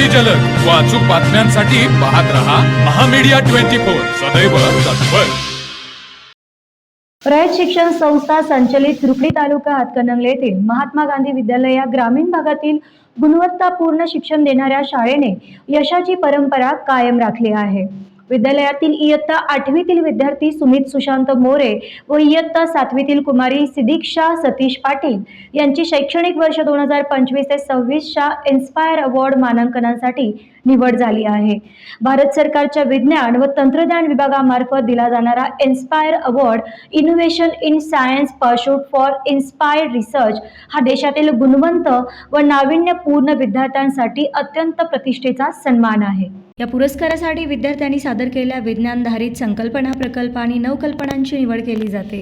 अगदी जलद व अचूक बातम्यांसाठी पाहत रहा महामीडिया 24 सदैव तत्पर। रयत शिक्षण संस्था संचलित रुकडी तालुका हातकणंगले येथील महात्मा गांधी विद्यालय या ग्रामीण भागातील गुणवत्तापूर्ण शिक्षण देणाऱ्या शाळेने यशाची परंपरा कायम राखली आहे। विद्यालयातील इयत्ता 8वीतील विद्यार्थी सुमित सुशांत मोरे व इयत्ता 7वीतील कुमारी सिदीक्षा सतीश पाटील यांची शैक्षणिक वर्ष 2025 ते 26च्या इन्स्पायर अवॉर्ड मानांकनासाठी निवड झाली आहे। भारत सरकारच्या विज्ञान व तंत्रज्ञान विभागामार्फत दिला जाणारा inspire award innovation in science pursuit for inspired research हा देशातील गुणवंत व नाविन्यपूर्ण विद्यार्थ्यांसाठी अत्यंत प्रतिष्ठेचा सन्मान आहे। या पुरस्कारासाठी विद्यार्थ्यांनी सादर केलेल्या विज्ञानधारित संकल्पना, प्रकल्प आणि नवकल्पनांची निवड केली जाते।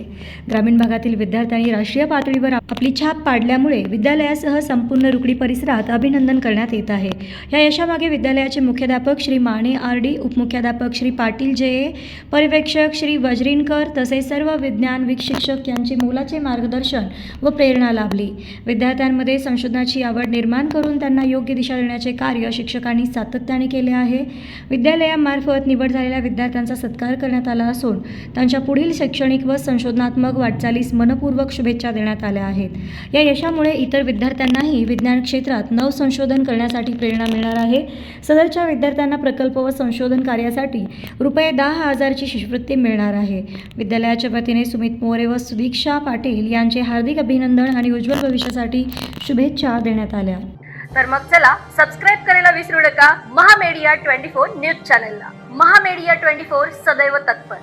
ग्रामीण भागातील विद्यार्थ्यांनी राष्ट्रीय पातळीवर आपली छाप पाडल्यामुळे विद्यालयासह संपूर्ण रुकडी परिसरात अभिनंदन करण्यात येत आहे। या यशामागे विद्यालयाचे मुख्याध्यापक श्री माने आरडी, उपमुख्याध्यापक श्री पाटील जे, पर्यवेक्षक श्री वजरीनकर तसेच सर्व विज्ञान शिक्षक यांचे मोलाचे मार्गदर्शन व प्रेरणा लाभली। विद्यार्थ्यांमध्ये संशोधनाची आवड निर्माण करून त्यांना योग्य दिशा देण्याचे कार्य शिक्षकांनी सातत्याने केले आहे। विद्यालयामार्फत निवड झालेल्या विद्यार्थ्यांचा सत्कार करण्यात आला असून त्यांच्या पुढील शैक्षणिक व संशोधनात्मक वाटचालीस मनपूर्वक शुभेच्छा देण्यात आल्या आहेत। या यशामुळे इतर विद्यार्थ्यांनाही विज्ञान क्षेत्रात नवसंशोधन करण्यासाठी प्रेरणा मिळणार आहे। सदरच्या विद्यार्थ्यांना प्रकल्प व संशोधन कार्यासाठी ₹10,000ची शिष्यवृत्ती मिळणार आहे। विद्यालयाच्या वतीने सुमित मोरे व सुदीक्षा पाटील यांचे हार्दिक अभिनंदन आणि उज्ज्वल भविष्यासाठी शुभेच्छा देण्यात आल्या। तर मग चला सबस्क्राईब करायला विसरू नका महामीडिया 24 न्यूज चॅनलला। महामीडिया 24 सदैव तत्पर।